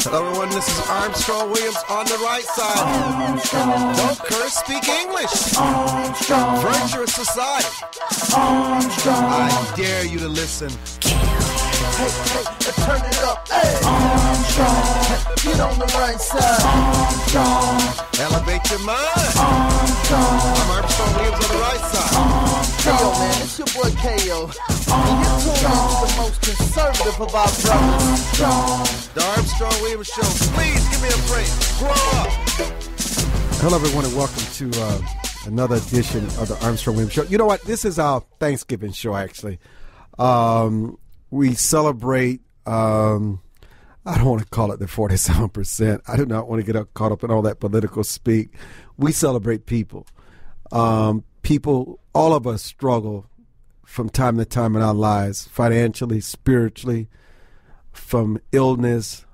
Hello, everyone. This is Armstrong Williams on the right side. Armstrong. Don't curse, speak English. Armstrong. Virtuous society. Armstrong. I dare you to listen. Hey, turn it up. Hey. Armstrong. Get on the right side. Armstrong. Elevate your mind. Armstrong. I'm Armstrong Williams on the right side. Armstrong. Hey, yo, man, it's your boy K.O. And you're tuned into the most conservative of our brothers. Armstrong. The Armstrong Williams Show. Please give me a break. Grow up. Hello, everyone, and welcome to another edition of the Armstrong Williams Show. You know what? This is our Thanksgiving show, actually. We celebrate, I don't want to call it the 47%. I do not want to get caught up in all that political speak. We celebrate people. People, all of us struggle from time to time in our lives, financially, spiritually, from illness,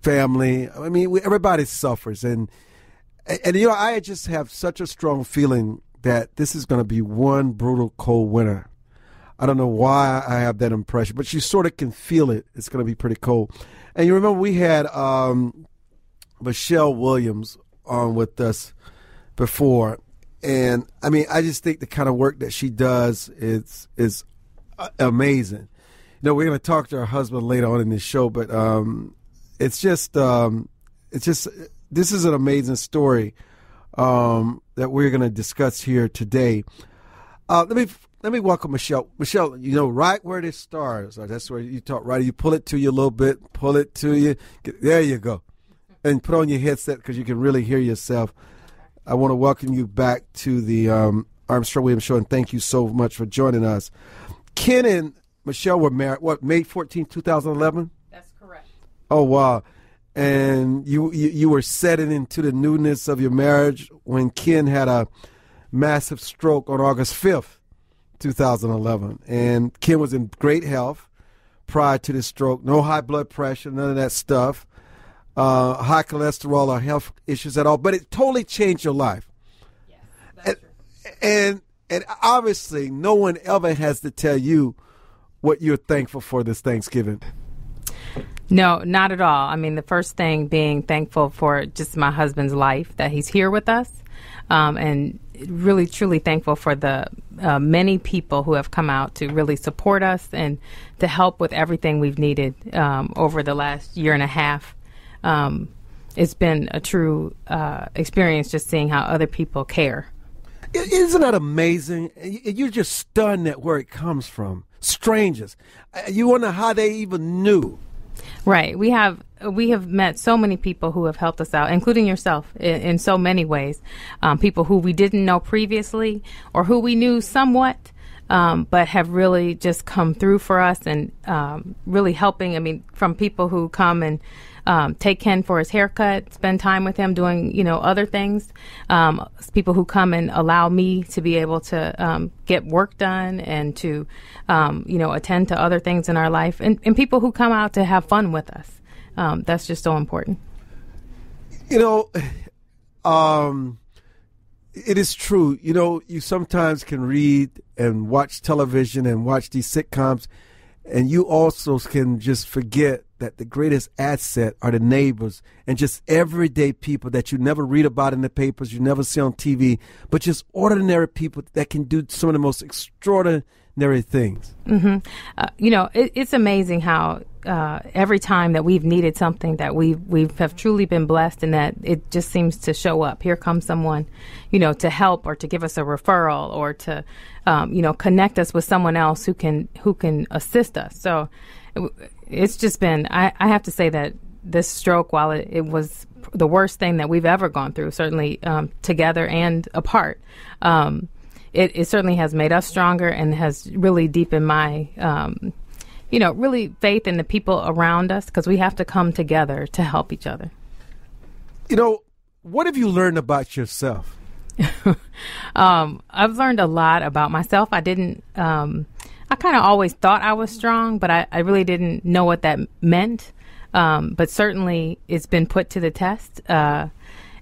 family. I mean, everybody suffers. And you know, I just have such a strong feeling that this is going to be one brutal cold winter. I don't know why I have that impression, but you sort of can feel it. It's going to be pretty cold. And you remember we had Michelle Williams on with us before. And, I mean, I just think the kind of work that she does is amazing. You know, we're going to talk to her husband later on in this show, but it's just this is an amazing story that we're going to discuss here today. Let me welcome Michelle. Michelle, you know, right where the stars are, that's where you talk, right? You pull it to you a little bit, pull it to you. There you go. And put on your headset because you can really hear yourself. I want to welcome you back to the Armstrong Williams Show, and thank you so much for joining us. Ken and Michelle were married, May 14, 2011? That's correct. Oh, wow. And you were setting into the newness of your marriage when Ken had a massive stroke on August 5th, 2011. And Ken was in great health prior to the stroke, no high blood pressure, none of that stuff. High cholesterol or health issues at all, but it totally changed your life. Yes, that's true. And obviously, no one ever has to tell you what you're thankful for this Thanksgiving. No, not at all. I mean, the first thing being thankful for just my husband's life, that he's here with us, and really, truly thankful for the many people who have come out to really support us and to help with everything we've needed over the last year and a half. It's been a true experience just seeing how other people care. Isn't that amazing? You're just stunned at where it comes from. Strangers. You wonder how they even knew. Right. We have met so many people who have helped us out, including yourself, in so many ways. People who we didn't know previously or who we knew somewhat, but have really just come through for us and really helping. I mean, from people who come and take Ken for his haircut, spend time with him doing, you know, other things. People who come and allow me to be able to get work done and to, you know, attend to other things in our life. And people who come out to have fun with us. That's just so important. You know, it is true. You know, you sometimes can read and watch television and watch these sitcoms, and you also can just forget that the greatest asset are the neighbors and just everyday people that you never read about in the papers, you never see on TV, but just ordinary people that can do some of the most extraordinary things. Mm-hmm. You know, it's amazing how every time that we've needed something that we have truly been blessed and that it just seems to show up. Here comes someone, you know, to help or to give us a referral or to, you know, connect us with someone else who can assist us. So it's just been, I have to say that this stroke, while it was the worst thing that we've ever gone through, certainly together and apart, it certainly has made us stronger and has really deepened my, you know, really faith in the people around us, because we have to come together to help each other. You know, what have you learned about yourself? I've learned a lot about myself. I didn't, I kind of always thought I was strong, but I really didn't know what that meant. But certainly it's been put to the test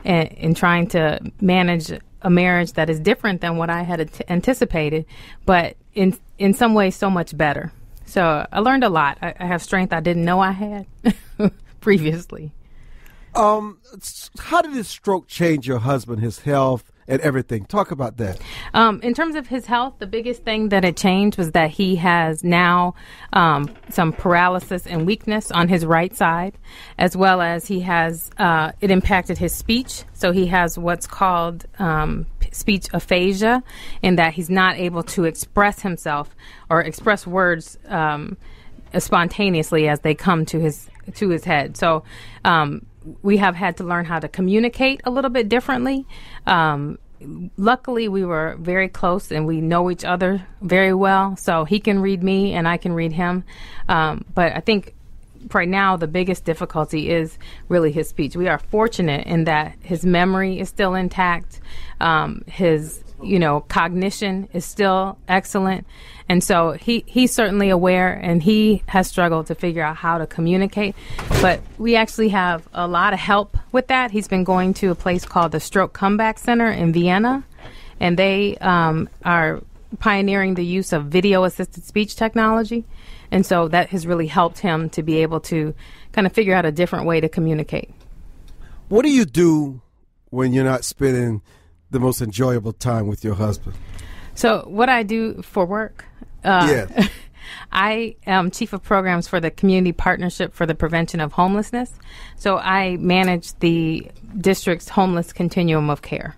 in trying to manage a marriage that is different than what I had anticipated, but in some ways so much better. So I learned a lot. I have strength I didn't know I had, previously. How did this stroke change your husband, his health, and everything? Talk about that. In terms of his health, the biggest thing that it changed was that he has now some paralysis and weakness on his right side, as well as he has, it impacted his speech. So he has what's called speech aphasia, in that he's not able to express himself or express words spontaneously as they come to his head. So we have had to learn how to communicate a little bit differently. Luckily, we were very close and we know each other very well. So he can read me and I can read him. But I think right now the biggest difficulty is really his speech. We are fortunate in that his memory is still intact. His cognition is still excellent. And so he's certainly aware, and he has struggled to figure out how to communicate. But we actually have a lot of help with that. He's been going to a place called the Stroke Comeback Center in Vienna, and they are pioneering the use of video-assisted speech technology. And so that has really helped him to be able to kind of figure out a different way to communicate. What do you do when you're not spending the most enjoyable time with your husband? So what I do for work, yes. I am chief of programs for the Community Partnership for the Prevention of Homelessness. So I manage the district's homeless continuum of care.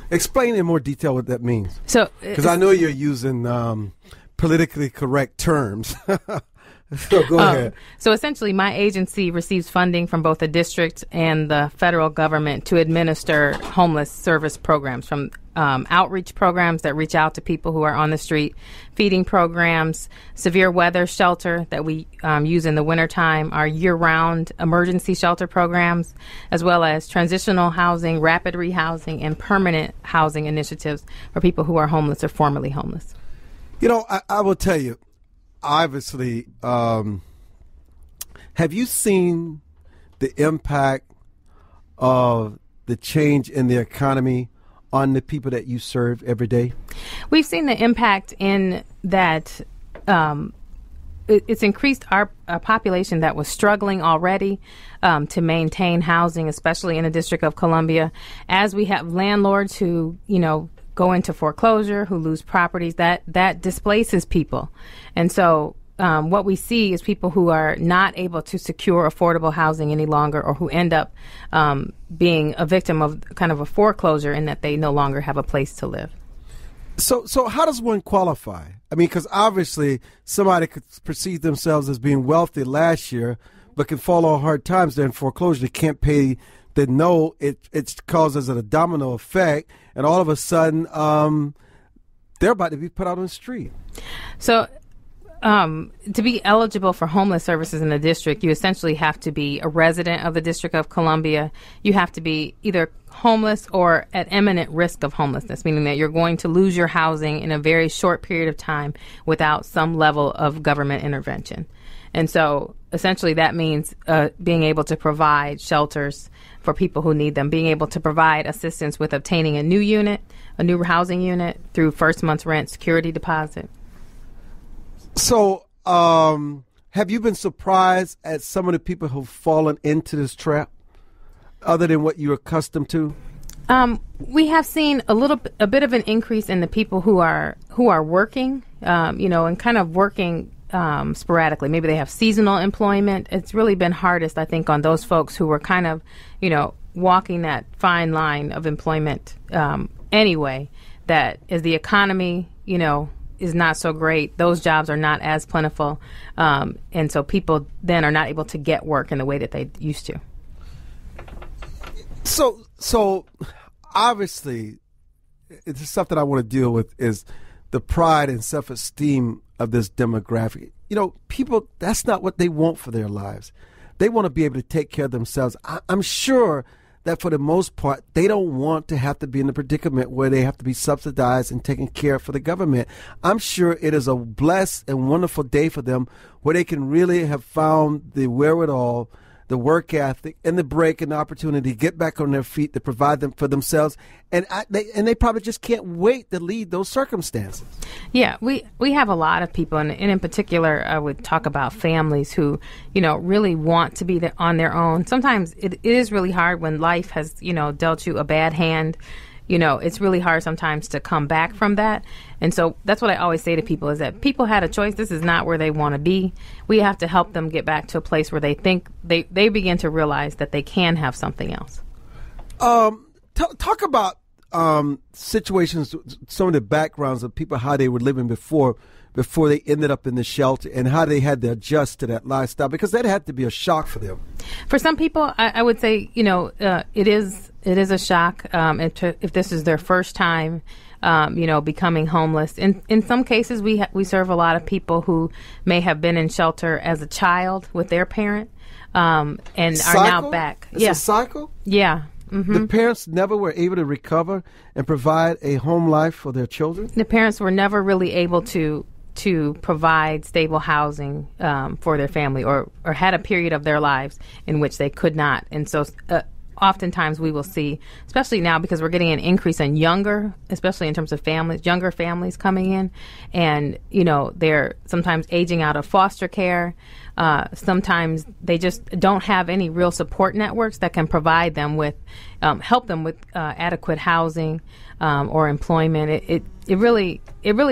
Explain in more detail what that means. So, because I know you're using politically correct terms. So go ahead. So essentially, my agency receives funding from both the district and the federal government to administer homeless service programs, from outreach programs that reach out to people who are on the street, feeding programs, severe weather shelter that we use in the wintertime, our year-round emergency shelter programs, as well as transitional housing, rapid rehousing, and permanent housing initiatives for people who are homeless or formerly homeless. I will tell you, obviously, have you seen the impact of the change in the economy on the people that you serve every day? We've seen the impact in that it's increased our population that was struggling already to maintain housing, especially in the District of Columbia. As we have landlords who, go into foreclosure, who lose properties, that displaces people. And so what we see is people who are not able to secure affordable housing any longer, or who end up being a victim of kind of a foreclosure in that they no longer have a place to live. So how does one qualify? I mean, because obviously somebody could perceive themselves as being wealthy last year, but can fall on hard times. They're in foreclosure. They can't pay. They know it causes a domino effect, and all of a sudden they're about to be put out on the street. So to be eligible for homeless services in the district, you essentially have to be a resident of the District of Columbia. You have to be either homeless or at imminent risk of homelessness, meaning that you're going to lose your housing in a very short period of time without some level of government intervention. And so essentially that means being able to provide shelters for people who need them, being able to provide assistance with obtaining a new housing unit through first month's rent, security deposit. So have you been surprised at some of the people who've fallen into this trap, other than what you're accustomed to? We have seen a bit of an increase in the people who are working, and kind of working sporadically. Maybe they have seasonal employment. It's really been hardest, I think, on those folks who were kind of, walking that fine line of employment anyway, that as the economy, is not so great, those jobs are not as plentiful. And so people then are not able to get work in the way that they used to. So obviously, it's something I want to deal with is the pride and self-esteem of this demographic. People, that's not what they want for their lives. They want to be able to take care of themselves. I'm sure that for the most part, they don't want to have to be in a predicament where they have to be subsidized and taken care of for the government. I'm sure it is a blessed and wonderful day for them where they can really have found the wherewithal the work ethic, and the break and the opportunity to get back on their feet, to provide them for themselves. And they probably just can't wait to leave those circumstances. Yeah, we have a lot of people, and in particular, I would talk about families who, really want to be on their own. Sometimes it is really hard when life has, dealt you a bad hand. It's really hard sometimes to come back from that. And so that's what I always say to people is that people had a choice. This is not where they want to be. We have to help them get back to a place where they think they begin to realize that they can have something else. Talk about situations, some of the backgrounds of people, how they were living before they ended up in the shelter, and how they had to adjust to that lifestyle, because that had to be a shock for them. For some people, I would say, it is a shock if this is their first time, becoming homeless. In some cases, we serve a lot of people who may have been in shelter as a child with their parent and cycle? Are now back. It's a cycle? Yeah. Mm-hmm. The parents never were able to recover and provide a home life for their children? The parents were never really able to provide stable housing for their family, or had a period of their lives in which they could not. And so oftentimes we will see, especially now because we're getting an increase in younger, especially in terms of younger families coming in, and they're sometimes aging out of foster care. Sometimes they just don't have any real support networks that can provide them with, help them with adequate housing or employment. It really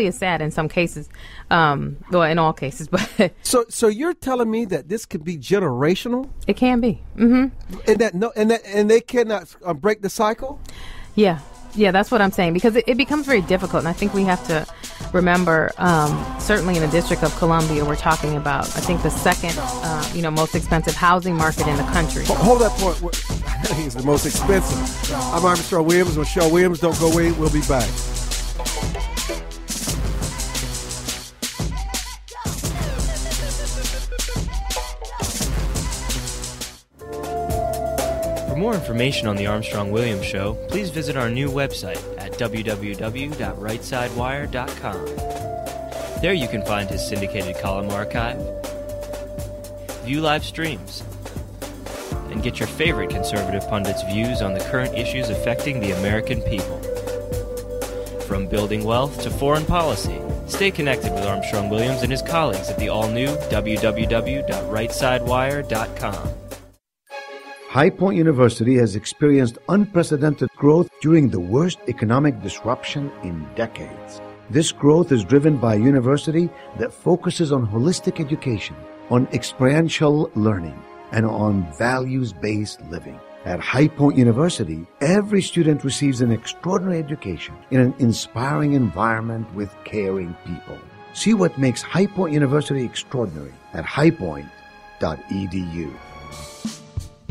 is sad in some cases, well, in all cases. But so you're telling me that this could be generational? It can be, and they cannot break the cycle. Yeah, that's what I'm saying, because it becomes very difficult, and I think we have to remember, certainly in the District of Columbia, we're talking about, I think, the second, most expensive housing market in the country. Hold that point. I think it's the most expensive. I'm Armstrong Williams. Michelle Williams. Don't go away. We'll be back. For more information on the Armstrong-Williams Show, please visit our new website at www.rightsidewire.com. There you can find his syndicated column archive, view live streams, and get your favorite conservative pundits' views on the current issues affecting the American people. From building wealth to foreign policy, stay connected with Armstrong-Williams and his colleagues at the all-new www.rightsidewire.com. High Point University has experienced unprecedented growth during the worst economic disruption in decades. This growth is driven by a university that focuses on holistic education, on experiential learning, and on values-based living. At High Point University, every student receives an extraordinary education in an inspiring environment with caring people. See what makes High Point University extraordinary at highpoint.edu.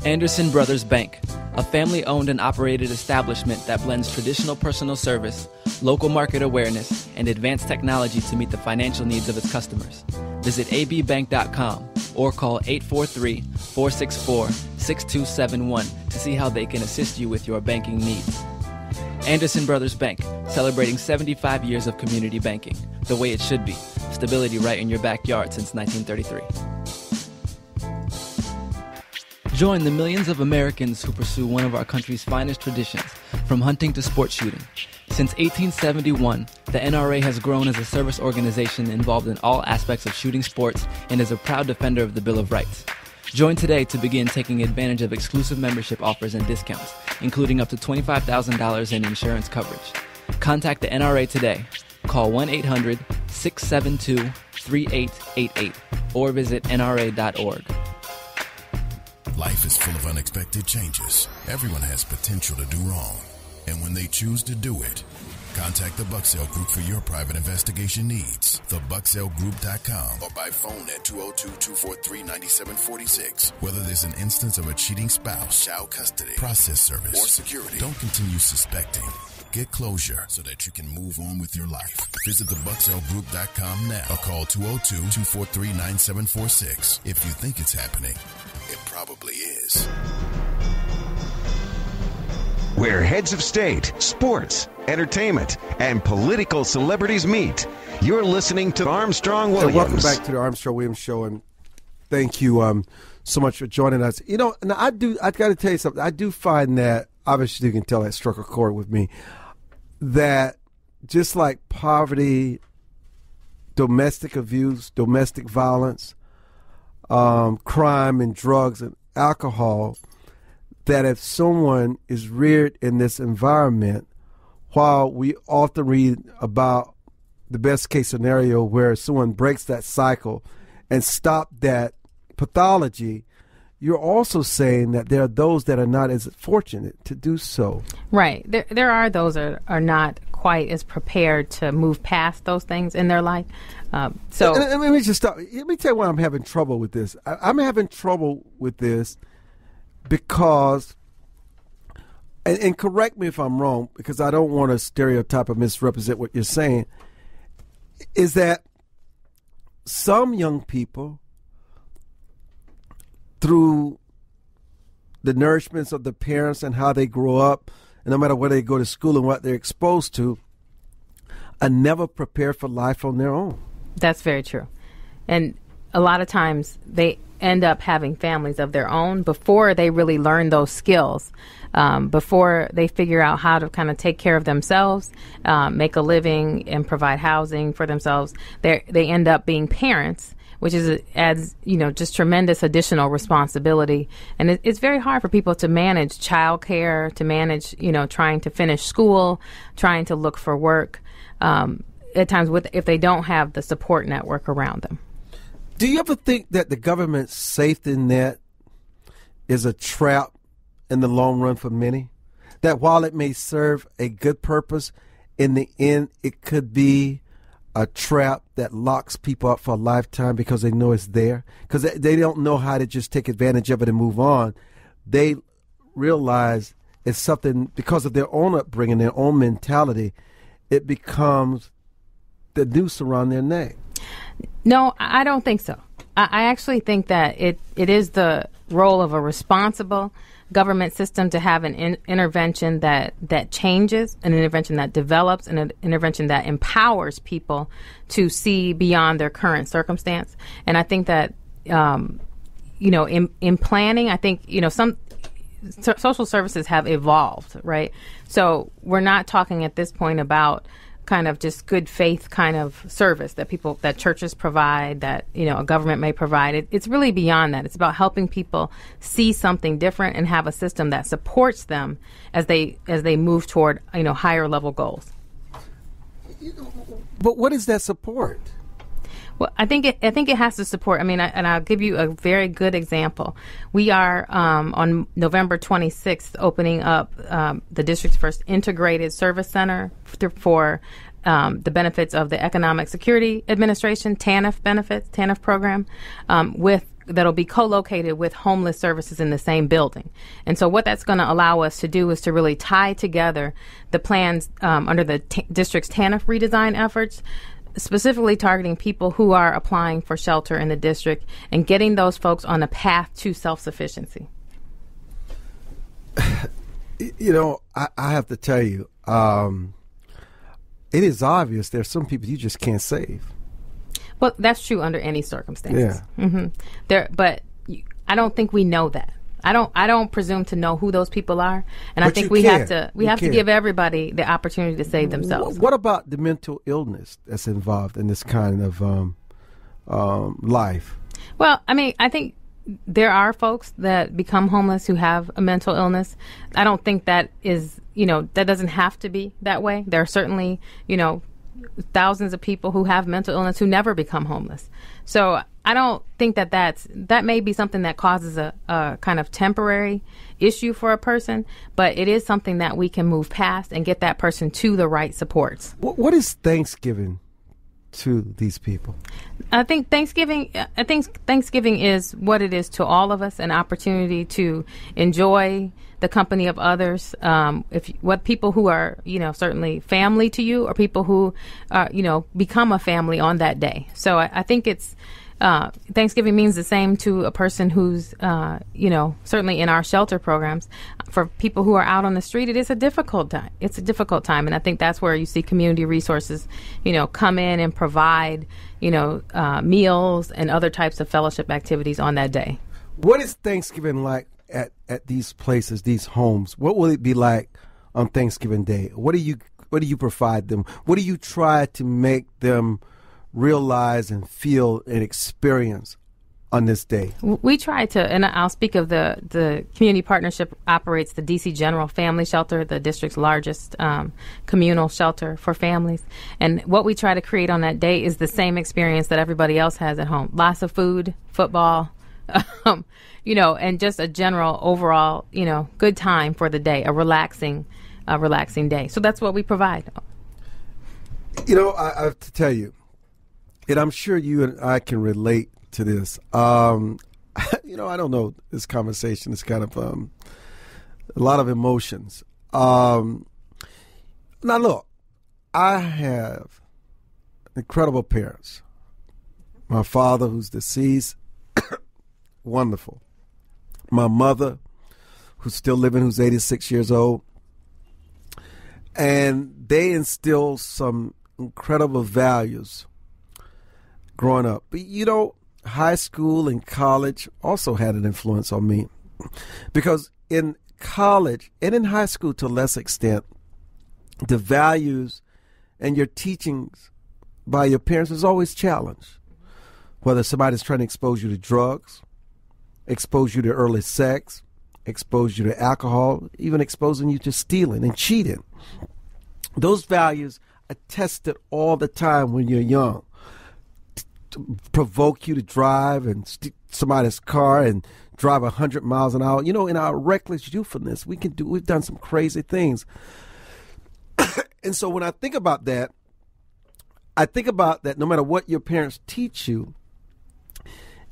Anderson Brothers Bank, a family-owned and operated establishment that blends traditional personal service, local market awareness, and advanced technology to meet the financial needs of its customers. Visit abbank.com or call 843-464-6271 to see how they can assist you with your banking needs. Anderson Brothers Bank, celebrating 75 years of community banking, the way it should be. Stability right in your backyard since 1933. Join the millions of Americans who pursue one of our country's finest traditions, from hunting to sports shooting. Since 1871, the NRA has grown as a service organization involved in all aspects of shooting sports and is a proud defender of the Bill of Rights. Join today to begin taking advantage of exclusive membership offers and discounts, including up to $25,000 in insurance coverage. Contact the NRA today. Call 1-800-672-3888 or visit nra.org. Life is full of unexpected changes. Everyone has potential to do wrong. And when they choose to do it, contact the Bucksell Group for your private investigation needs. TheBucksellGroup.com or by phone at 202-243-9746. Whether there's an instance of a cheating spouse, child custody, process service, or security, don't continue suspecting. Get closure so that you can move on with your life. Visit TheBucksellGroup.com now or call 202-243-9746. If you think it's happening, it probably is. Where heads of state, sports, entertainment, and political celebrities meet. You're listening to Armstrong Williams. Welcome back to the Armstrong Williams Show, and thank you so much for joining us. You know, and I got to tell you something. I do find that, obviously you can tell that struck a chord with me, that just like poverty, domestic abuse, domestic violence, crime and drugs and alcohol, that if someone is reared in this environment, while we often read about the best case scenario where someone breaks that cycle and stop that pathology, you're also saying that there are those that are not as fortunate to do so. Right. There are those that are not quite as prepared to move past those things in their life. And let me just stop. Let me tell you why I'm having trouble with this. I'm having trouble with this because, and correct me if I'm wrong, because I don't want to stereotype or misrepresent what you're saying, is that some young people, through the nourishments of the parents and how they grow up, and no matter where they go to school and what they're exposed to, are never prepared for life on their own. That's very true. And a lot of times they end up having families of their own before they really learn those skills, before they figure out how to kind of take care of themselves, make a living and provide housing for themselves. They end up being parents, which adds just tremendous additional responsibility. And it's very hard for people to manage childcare, to manage, trying to finish school, trying to look for work, at times if they don't have the support network around them. Do you ever think that the government's safety net is a trap in the long run for many? That while it may serve a good purpose, in the end it could be a trap that locks people up for a lifetime because they know it's there? Because they don't know how to just take advantage of it and move on. They realize it's something, because of their own upbringing, their own mentality, it becomes the noose around their neck. No, I don't think so. I actually think that it is the role of a responsible government system to have an intervention that changes, an intervention that develops, and an intervention that empowers people to see beyond their current circumstance. And I think that, in planning, I think, some social services have evolved, right? So we're not talking at this point about kind of just good faith kind of service that churches provide, that a government may provide. It's really beyond that. It's about helping people see something different and have a system that supports them as they move toward higher level goals. But what is that support? Well, I think it has to support. And I'll give you a very good example. We are on November 26th opening up the district's first integrated service center for the benefits of the Economic Security Administration, TANF program, that'll be co-located with homeless services in the same building. And so what that's going to allow us to do is to really tie together the plans under the district's TANF redesign efforts, specifically targeting people who are applying for shelter in the district and getting those folks on a path to self-sufficiency. I have to tell you, it is obvious there's some people you just can't save. Well, that's true under any circumstances. Yeah. Mm-hmm. But I don't think we know that. I don't presume to know who those people are, and I think we have to give everybody the opportunity to save themselves. What about the mental illness that's involved in this kind of life? Well, I think there are folks that become homeless who have a mental illness. I don't think that is, that doesn't have to be that way. There are certainly, thousands of people who have mental illness who never become homeless. So I don't think that may be something that causes a kind of temporary issue for a person, but it is something that we can move past and get that person to the right supports. What is Thanksgiving to these people? I think Thanksgiving is what it is to all of us, an opportunity to enjoy the company of others. People who are, certainly family to you, or people who, become a family on that day. So I think it's, Thanksgiving means the same to a person who's, certainly in our shelter programs. For people who are out on the street, it is a difficult time. It's a difficult time. And I think that's where you see community resources, come in and provide, meals and other types of fellowship activities on that day. What is Thanksgiving like at these places, these homes? What will it be like on Thanksgiving Day? What do you provide them? What do you try to make them realize and feel and experience on this day? We try to, and I'll speak of the community partnership operates the DC General Family Shelter, the district's largest communal shelter for families. And what we try to create on that day is the same experience that everybody else has at home. Lots of food, football, and just a general overall, good time for the day, a relaxing day. So that's what we provide. I have to tell you, and I'm sure you and I can relate to this. I don't know. This conversation is kind of a lot of emotions. Now, look, I have incredible parents. My father, who's deceased, wonderful. My mother, who's still living, who's 86 years old. And they instill some incredible values growing up. But, high school and college also had an influence on me. Because in college and in high school to a less extent, the values and your teachings by your parents is always challenged. Whether somebody's trying to expose you to drugs, expose you to early sex, expose you to alcohol, even exposing you to stealing and cheating. Those values are tested all the time when you're young. To provoke you to drive and somebody's car and drive 100 miles an hour. In our reckless youthfulness, we've done some crazy things. And so when I think about that no matter what your parents teach you,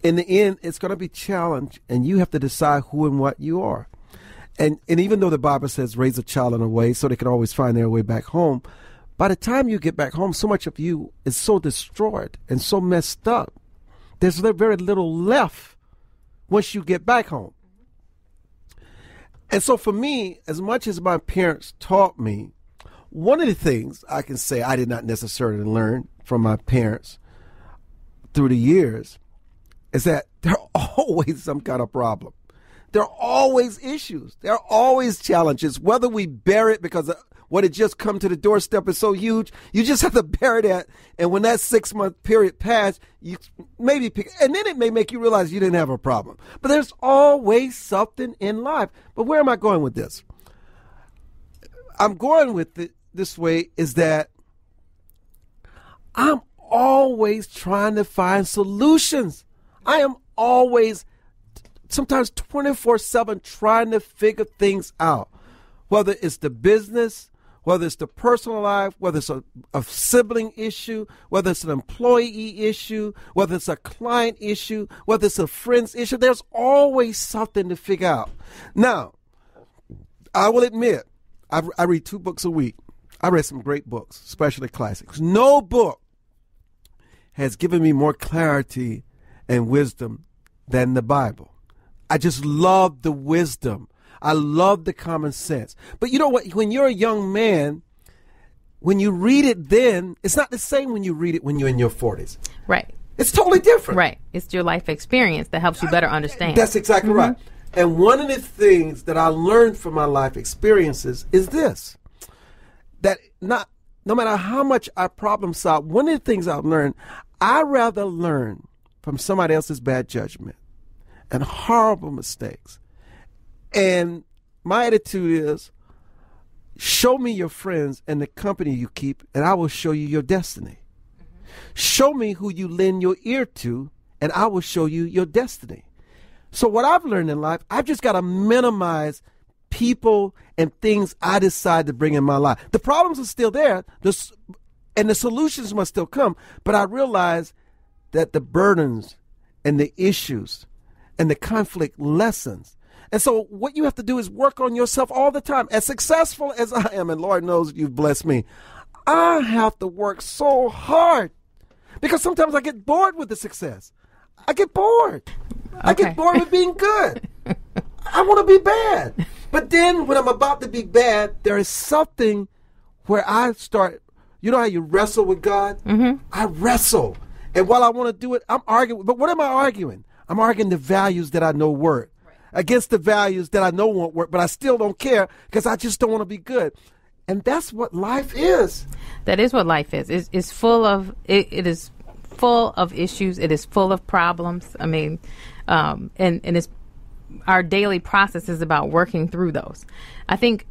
in the end, it's going to be challenged, and you have to decide who and what you are. And even though the Bible says raise a child in a way so they can always find their way back home, by the time you get back home, so much of you is so destroyed and so messed up. There's very little left once you get back home. And so for me, as much as my parents taught me, one of the things I can say I did not necessarily learn from my parents through the years is that there are always some kind of problem. There are always issues. There are always challenges, whether we bear it because what had just come to the doorstep is so huge. You just have to bear that. And when that 6-month period passed, you maybe pick, and then it may make you realize you didn't have a problem. But there's always something in life. But where am I going with this? I'm going with it this way is that I'm always trying to find solutions. I am always, sometimes 24/7, trying to figure things out, whether it's the business, whether it's the personal life, whether it's a sibling issue, whether it's an employee issue, whether it's a client issue, whether it's a friend's issue. There's always something to figure out. Now, I will admit, I read 2 books a week. I read some great books, especially classics. No book has given me more clarity and wisdom than the Bible. I just love the wisdom. I love the common sense. But you know what? When you're a young man, when you read it then, it's not the same when you read it when you're in your 40s. Right. It's totally different. Right. It's your life experience that helps you better understand. That's exactly right. And one of the things that I learned from my life experiences is this, that no matter how much I problem solve, one of the things I've learned, I'd rather learn from somebody else's bad judgment and horrible mistakes. And my attitude is, show me your friends and the company you keep, and I will show you your destiny. Show me who you lend your ear to, and I will show you your destiny. So what I've learned in life, I've just got to minimize people and things I decide to bring in my life. The problems are still there, and the solutions must still come, but I realize that the burdens and the issues and the conflict lessens. And so what you have to do is work on yourself all the time. As successful as I am, and Lord knows you've blessed me, I have to work so hard because sometimes I get bored with the success. I get bored. Okay. I get bored with being good. I want to be bad. But then when I'm about to be bad, there is something where I start, you know how you wrestle with God? I wrestle. And while I want to do it, I'm arguing. But what am I arguing? I'm arguing the values that I know work against the values that I know won't work, but I still don't care because I just don't want to be good. And that's what life is. That is what life is. It's full of it is full of issues. It is full of problems. I mean, and it's our daily process is about working through those. I think,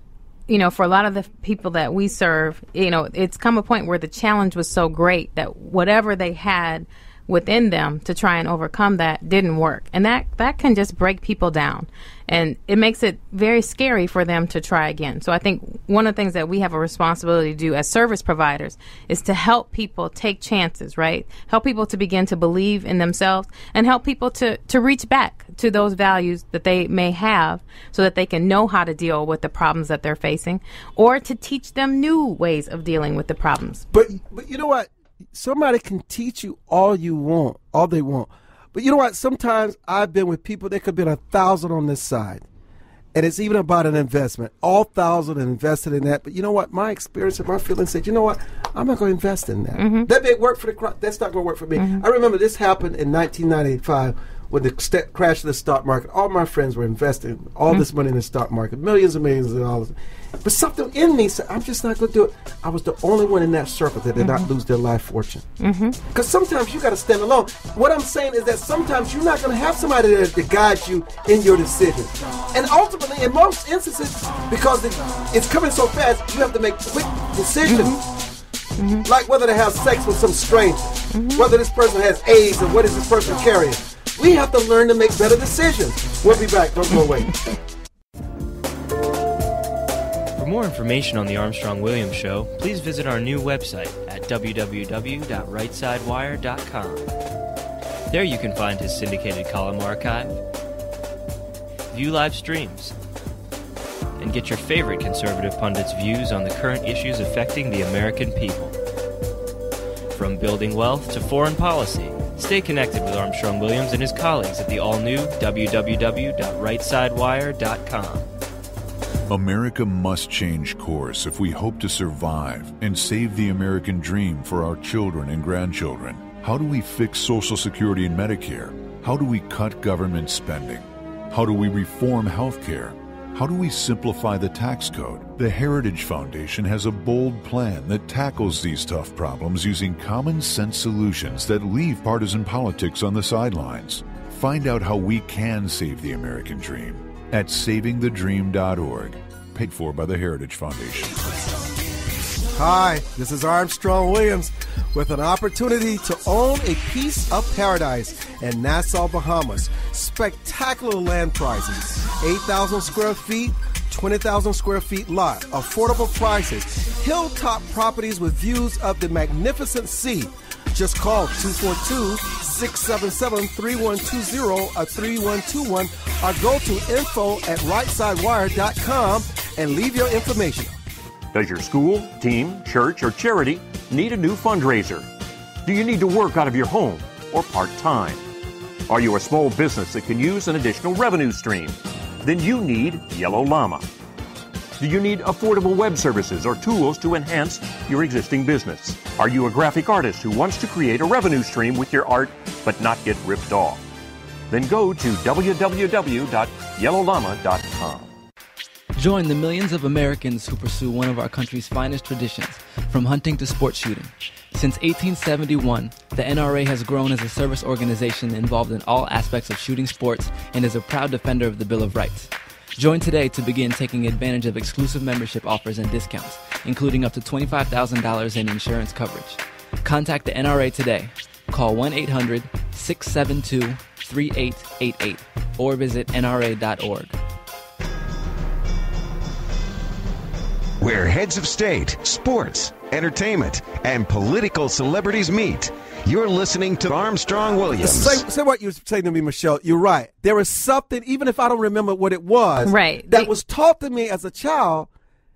for a lot of the people that we serve, it's come a point where the challenge was so great that whatever they had within them to try and overcome that didn't work. And that can just break people down. And it makes it very scary for them to try again. So I think one of the things that we have a responsibility to do as service providers is to help people take chances, right? Help people to begin to believe in themselves and help people to reach back to those values that they may have so that they can know how to deal with the problems that they're facing, or to teach them new ways of dealing with the problems. But you know what? Somebody can teach you all they want. But you know what? Sometimes I've been with people, there could have been 1,000 on this side. And it's even about an investment. All 1,000 invested in that. But you know what? My experience and my feeling said, you know what? I'm not going to invest in that. Mm-hmm. That may work for the crowd. That's not going to work for me. Mm-hmm. I remember this happened in 1995 with the crash of the stock market. All my friends were investing all this money in the stock market, millions and millions of dollars. But something in me said, I'm just not going to do it. I was the only one in that circle that did not lose their life fortune. Because sometimes you got to stand alone. What I'm saying is that sometimes you're not going to have somebody there to guide you in your decisions. And ultimately, in most instances, because it's coming so fast, you have to make quick decisions. Like whether to have sex with some stranger, whether this person has AIDS, and what is this person carrying. We have to learn to make better decisions. We'll be back. Don't go away. For more information on the Armstrong-Williams Show, please visit our new website at www.rightsidewire.com. There you can find his syndicated column archive, view live streams, and get your favorite conservative pundits' views on the current issues affecting the American people. From building wealth to foreign policy, stay connected with Armstrong-Williams and his colleagues at the all-new www.rightsidewire.com. America must change course if we hope to survive and save the American dream for our children and grandchildren. How do we fix Social Security and Medicare? How do we cut government spending? How do we reform health care? How do we simplify the tax code? The Heritage Foundation has a bold plan that tackles these tough problems using common sense solutions that leave partisan politics on the sidelines. Find out how we can save the American dream at savingthedream.org, paid for by the Heritage Foundation. Hi, this is Armstrong Williams with an opportunity to own a piece of paradise in Nassau, Bahamas. Spectacular land prices, 8,000 square feet, 20,000 square feet lot, affordable prices, hilltop properties with views of the magnificent sea. Just call 242-677-3120 or 3121 or go to info@rightsidewire.com and leave your information. Does your school, team, church, or charity need a new fundraiser? Do you need to work out of your home or part-time? Are you a small business that can use an additional revenue stream? Then you need Yellow Llama. Do you need affordable web services or tools to enhance your existing business? Are you a graphic artist who wants to create a revenue stream with your art but not get ripped off? Then go to www.yellowllama.com. Join the millions of Americans who pursue one of our country's finest traditions, from hunting to sport shooting. Since 1871, the NRA has grown as a service organization involved in all aspects of shooting sports and is a proud defender of the Bill of Rights. Join today to begin taking advantage of exclusive membership offers and discounts, including up to $25,000 in insurance coverage. Contact the NRA today. Call 1-800-672-3888 or visit nra.org. Where heads of state, sports, entertainment, and political celebrities meet. You're listening to Armstrong Williams. Say what you were saying to me, Michelle. You're right. There is something, even if I don't remember what it was, that was taught to me as a child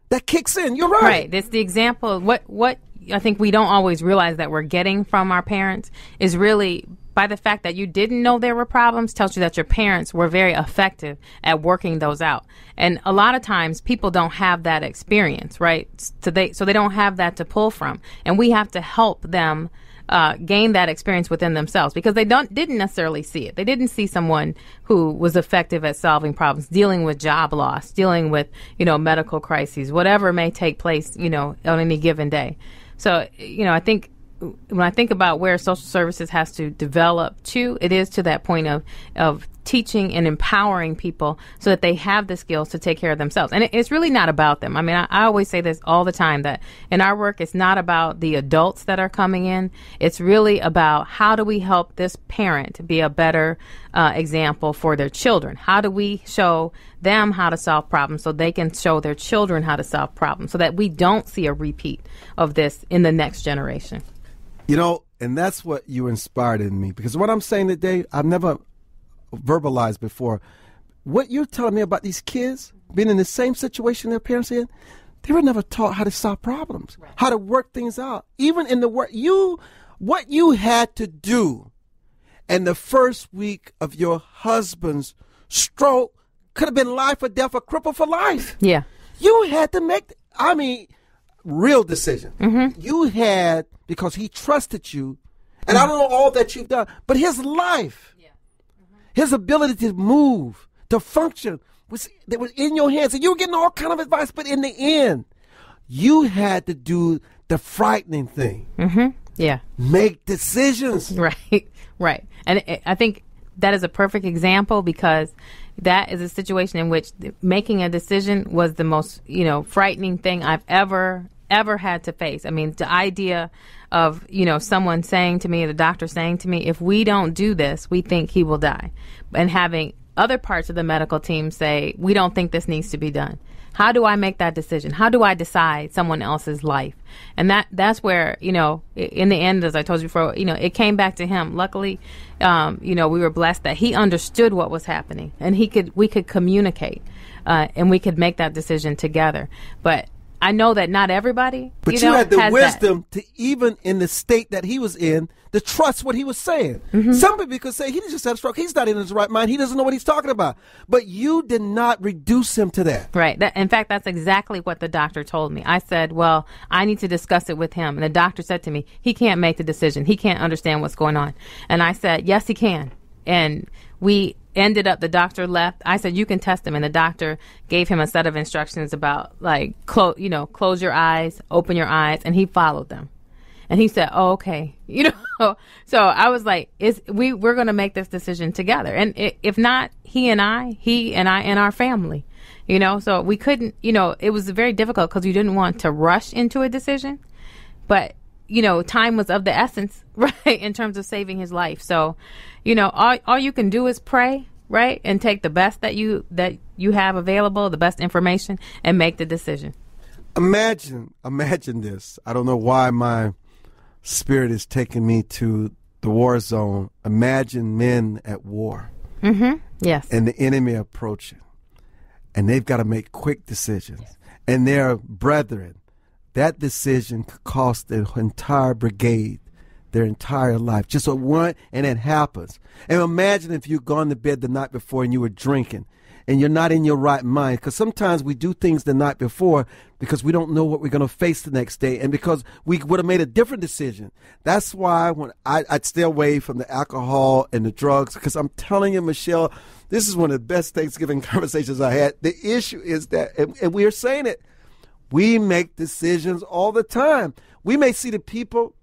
that kicks in. You're right. Right. It's the example of what I think we don't always realize that we're getting from our parents is really by the fact that you didn't know there were problems tells you that your parents were very effective at working those out. And a lot of times people don't have that experience, right? So they don't have that to pull from. And we have to help them gain that experience within themselves, because they didn't necessarily see it. They didn't see someone who was effective at solving problems, dealing with job loss, dealing with, medical crises, whatever may take place, on any given day. So, I think when I think about where social services has to develop to, it is to that point of teaching and empowering people so that they have the skills to take care of themselves. And it's really not about them. I mean, I always say this all the time, that in our work, it's not about the adults that are coming in. It's really about how do we help this parent be a better example for their children? How do we show them how to solve problems so they can show their children how to solve problems, so that we don't see a repeat of this in the next generation? And that's what you inspired in me, because what I'm saying today, I've never verbalized before. What you're telling me about these kids being in the same situation their parents in, they were never taught how to solve problems, how to work things out. Even in the work, what you had to do in the first week of your husband's stroke could have been life or death or cripple for life. Yeah. You had to make, real decision. Mm-hmm. You had, because he trusted you, and I don't know all that you've done, but his life, his ability to move, to function, was in your hands. And you were getting all kind of advice, but in the end, you had to do the frightening thing. Mm-hmm. Yeah. Make decisions. Right. And I think that is a perfect example, because that is a situation in which making a decision was the most, frightening thing I've ever had to face. I mean, the idea of, someone saying to me, the doctor saying to me, if we don't do this, we think he will die. And having other parts of the medical team say, we don't think this needs to be done. How do I make that decision? How do I decide someone else's life? And that's where, in the end, as I told you before, it came back to him. Luckily, we were blessed that he understood what was happening, and we could communicate, and we could make that decision together. But I know that not everybody, but you had the wisdom to, even in the state that he was in, to trust what he was saying. Mm-hmm. Some people could say, he just had a stroke. He's not in his right mind. He doesn't know what he's talking about. But you did not reduce him to that. Right. In fact, that's exactly what the doctor told me. I said, well, I need to discuss it with him. And the doctor said to me, he can't make the decision. He can't understand what's going on. And I said, yes, he can. And we ended up, the doctor left. I said, you can test him. And the doctor gave him a set of instructions about, close your eyes, open your eyes. And he followed them. And he said, oh, okay. So I was like, we're going to make this decision together. And if not, he and I and our family, so we couldn't, it was very difficult because you didn't want to rush into a decision. But, time was of the essence, right, in terms of saving his life. So, all you can do is pray, right, and take the best that you have available, the best information, and make the decision. Imagine this. I don't know why my spirit is taking me to the war zone. Imagine men at war. Mm-hmm. Yes. And the enemy approaching. And they've got to make quick decisions. Yes. And their brethren, that decision could cost the entire brigade their entire life. Just a one, and it happens. And imagine if you'd gone to bed the night before and you were drinking and you're not in your right mind, because sometimes we do things the night before because we don't know what we're going to face the next day, and because we would have made a different decision. That's why when I'd stay away from the alcohol and the drugs, because I'm telling you, Michelle, this is one of the best Thanksgiving conversations I had. The issue is that, and we are saying it, we make decisions all the time. We may see the people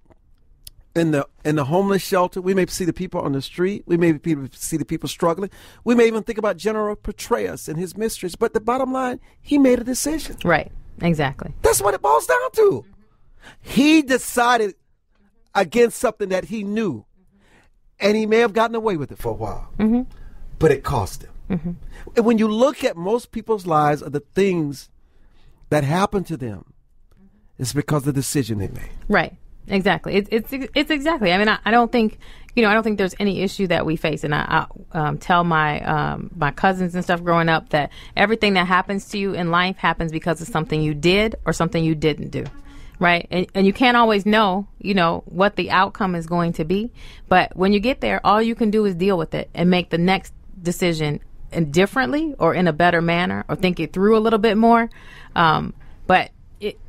in the homeless shelter. We may see the people on the street. We may see the people struggling. We may even think about General Petraeus and his mistress. But the bottom line, he made a decision. Right. Exactly. That's what it boils down to. He decided against something that he knew. And he may have gotten away with it for a while. Mm-hmm. But it cost him. Mm-hmm. And when you look at most people's lives, the things that happen to them, it's because of the decision they made. Right. Exactly. It's exactly. I mean, I don't think, I don't think there's any issue that we face. And I tell my cousins and stuff growing up that everything that happens to you in life happens because of something you did or something you didn't do. Right. And you can't always know, what the outcome is going to be. But when you get there, all you can do is deal with it and make the next decision differently or in a better manner or think it through a little bit more. But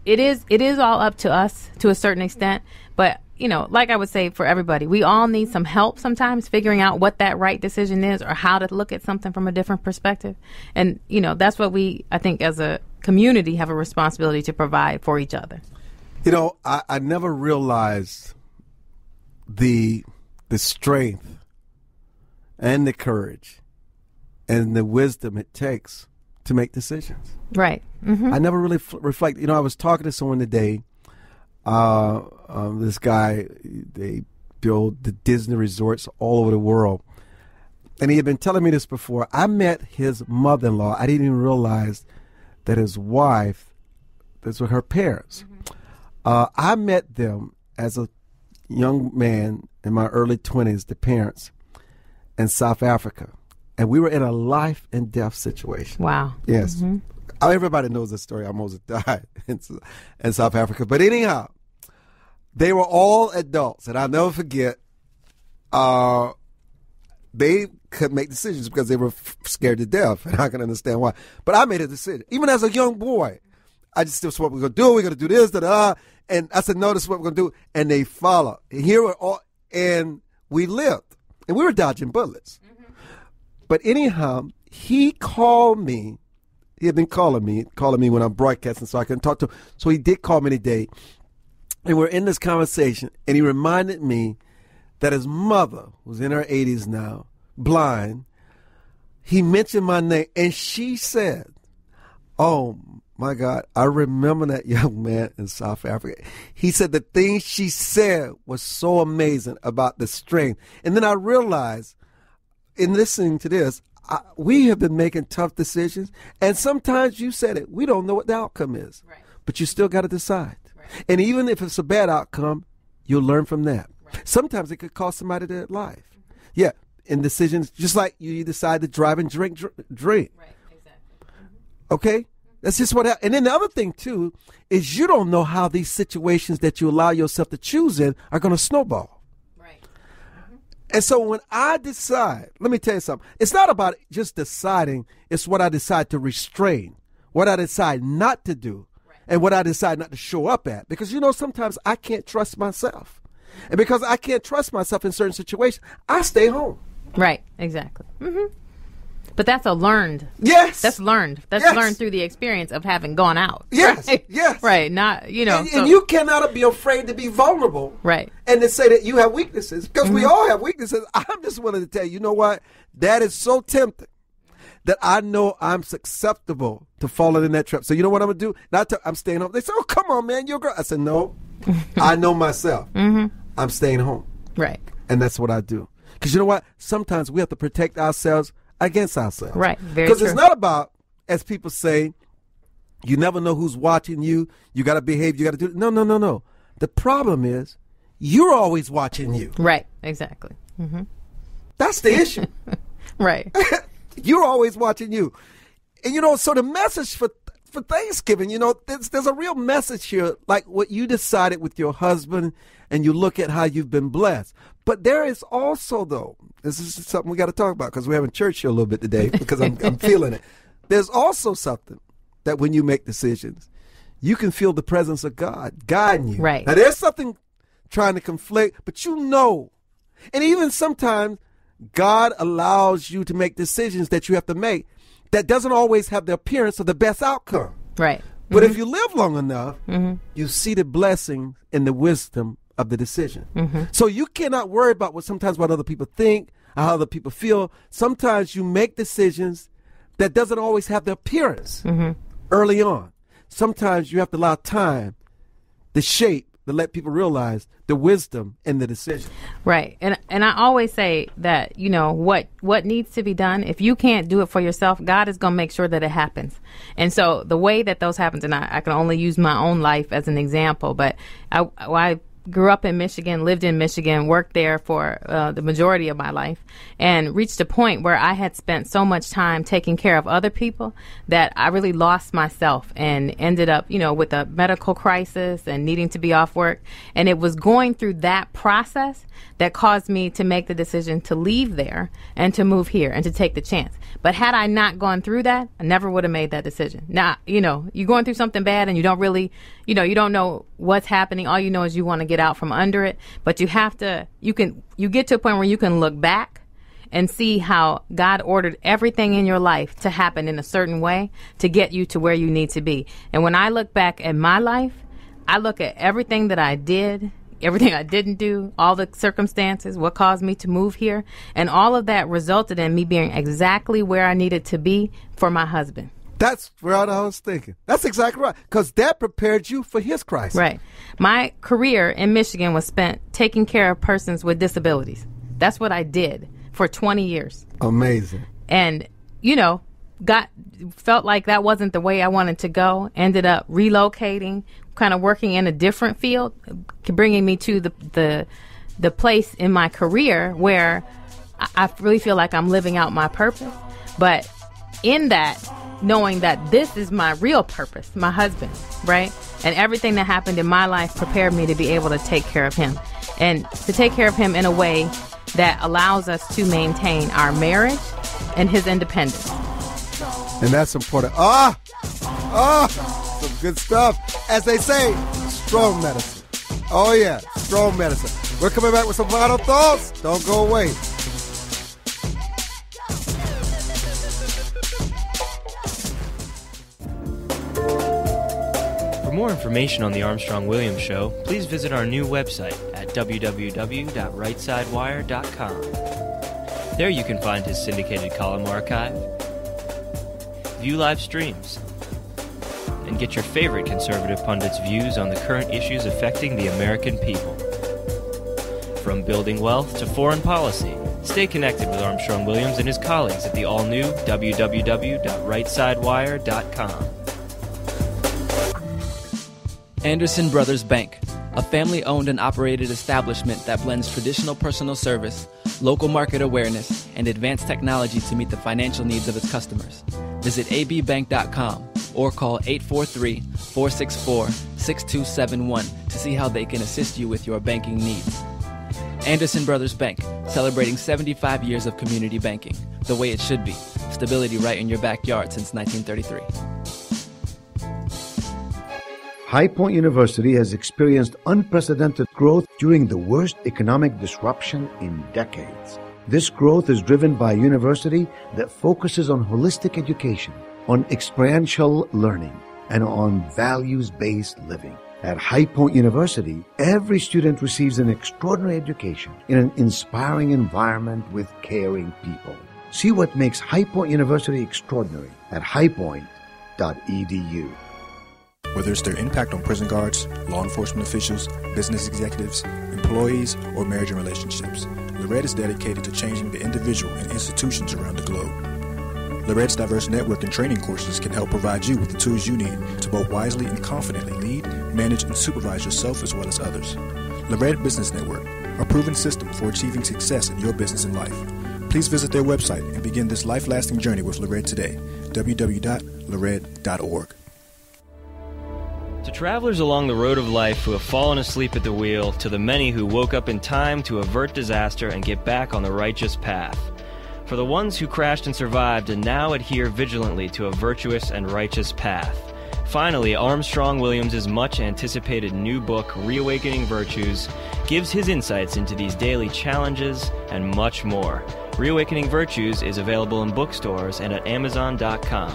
it is all up to us to a certain extent, but like I would say for everybody, we all need some help sometimes figuring out what that right decision is or how to look at something from a different perspective. And, that's what I think as a community have a responsibility to provide for each other. I never realized the strength and the courage and the wisdom it takes to make decisions. Right. Mm-hmm. I never really reflect. I was talking to someone today. This guy, they build the Disney resorts all over the world. And he had been telling me this before. I met his mother-in-law. I didn't even realize that his wife, those were her parents. Mm-hmm. I met them as a young man in my early 20s, the parents, in South Africa. And we were in a life and death situation. Wow. Yes. Mm-hmm. Everybody knows the story. I almost died in South Africa. But anyhow, they were all adults. And I'll never forget, they couldn't make decisions because they were scared to death. And I can understand why. But I made a decision. Even as a young boy, I just, this is what we're going to do. We're going to do this, da-da. And I said, no, this is what we're going to do. And they followed. And here we're all, and we lived. And we were dodging bullets. Mm-hmm. But anyhow, he called me. He had been calling me when I'm broadcasting so I couldn't talk to him. So he did call me today. And we're in this conversation. And he reminded me that his mother, who's in her 80s now, blind, he mentioned my name. And she said, oh, my God, I remember that young man in South Africa. He said the things she said was so amazing about the strength. And then I realized in listening to this, we have been making tough decisions. And sometimes you said it, we don't know what the outcome is. Right. But you still got to decide. Right. And even if it's a bad outcome, you'll learn from that. Right. Sometimes it could cost somebody their life. Mm-hmm. Yeah, in decisions, just like you decide to drive and drink. Right, exactly. Mm-hmm. Okay? That's just what happens. And then the other thing, too, is you don't know how these situations that you allow yourself to choose in are going to snowball. Right. Mm-hmm. And so when I decide, let me tell you something. It's not about just deciding. It's what I decide to restrain, what I decide not to do, right, and what I decide not to show up at. Because, sometimes I can't trust myself. And because I can't trust myself in certain situations, I stay home. Right, exactly. Mm-hmm. But that's a learned. Yes. That's learned. That's yes. learned through the experience of having gone out. Yes. Right? Yes. Right. Not, And you cannot be afraid to be vulnerable. Right. And to say that you have weaknesses. Because we all have weaknesses. I'm just willing to tell you, you know what? That is so tempting that I know I'm susceptible to falling in that trap. So you know what I'm going to do? I'm staying home. They say, oh, come on, man. You're a girl. I said, no. I know myself. Mm-hmm. I'm staying home. Right. And that's what I do. Because you know what? Sometimes we have to protect ourselves against ourselves. Right, very true. Because it's not about, as people say, you never know who's watching you. You got to behave. You got to do it. No. The problem is you're always watching you. Right, exactly. Mm-hmm. That's the issue. Right. You're always watching you. And, so the message for Thanksgiving, there's a real message here, like what you decided with your husband, and you look at how you've been blessed. But there is also, though, this is something we got to talk about because we're having church here a little bit today because I'm feeling it. There's also something that when you make decisions, you can feel the presence of God guiding you. Right. Now, there's something trying to conflict, but and even sometimes God allows you to make decisions that you have to make that doesn't always have the appearance of the best outcome. Right. But if you live long enough, you see the blessing and the wisdom of the decision. Mm-hmm. So you cannot worry about what other people think, how other people feel. Sometimes you make decisions that doesn't always have the appearance early on. Sometimes you have to allow time to shape, to let people realize the wisdom in the decision. Right. And I always say that, what needs to be done, if you can't do it for yourself, God is going to make sure that it happens. And so the way that those happens, and I can only use my own life as an example, but I grew up in Michigan, lived in Michigan, worked there for the majority of my life, and reached a point where I had spent so much time taking care of other people that I really lost myself and ended up, with a medical crisis and needing to be off work. And it was going through that process that caused me to make the decision to leave there and to move here and to take the chance. But had I not gone through that, I never would have made that decision. Now, you're going through something bad and you don't really, you don't know what's happening. All you know is you want to get get out from under it. But you get to a point where you can look back and see how God ordered everything in your life to happen in a certain way to get you to where you need to be. And when I look back at my life, I look at everything that I did, everything I didn't do, all the circumstances, what caused me to move here, and all of that resulted in me being exactly where I needed to be for my husband. That's what I was thinking. That's exactly right, because that prepared you for his crisis. Right. My career in Michigan was spent taking care of persons with disabilities. That's what I did for 20 years. Amazing. And, felt like that wasn't the way I wanted to go. Ended up relocating, kind of working in a different field, bringing me to the place in my career where I really feel like I'm living out my purpose. But in that, knowing that this is my real purpose, my husband, right? And everything that happened in my life prepared me to be able to take care of him. And to take care of him in a way that allows us to maintain our marriage and his independence. And that's important. Some good stuff. As they say, strong medicine. Oh, yeah, strong medicine. We're coming back with some final thoughts. Don't go away. For more information on the Armstrong-Williams Show, please visit our new website at www.RightSideWire.com. There you can find his syndicated column archive, view live streams, and get your favorite conservative pundits' views on the current issues affecting the American people. From building wealth to foreign policy, stay connected with Armstrong-Williams and his colleagues at the all-new www.RightSideWire.com. Anderson Brothers Bank, a family-owned and operated establishment that blends traditional personal service, local market awareness, and advanced technology to meet the financial needs of its customers. Visit abbank.com or call 843-464-6271 to see how they can assist you with your banking needs. Anderson Brothers Bank, celebrating 75 years of community banking, the way it should be. Stability right in your backyard since 1933. High Point University has experienced unprecedented growth during the worst economic disruption in decades. This growth is driven by a university that focuses on holistic education, on experiential learning, and on values-based living. At High Point University, every student receives an extraordinary education in an inspiring environment with caring people. See what makes High Point University extraordinary at highpoint.edu. Whether it's their impact on prison guards, law enforcement officials, business executives, employees, or marriage and relationships, Lorette is dedicated to changing the individual and institutions around the globe. Lorette's diverse network and training courses can help provide you with the tools you need to both wisely and confidently lead, manage, and supervise yourself as well as others. Lorette Business Network, a proven system for achieving success in your business and life. Please visit their website and begin this life-lasting journey with Lorette today. www.lorette.org. To travelers along the road of life who have fallen asleep at the wheel, to the many who woke up in time to avert disaster and get back on the righteous path. For the ones who crashed and survived and now adhere vigilantly to a virtuous and righteous path. Finally, Armstrong-Williams' much-anticipated new book, Reawakening Virtues, gives his insights into these daily challenges and much more. Reawakening Virtues is available in bookstores and at Amazon.com.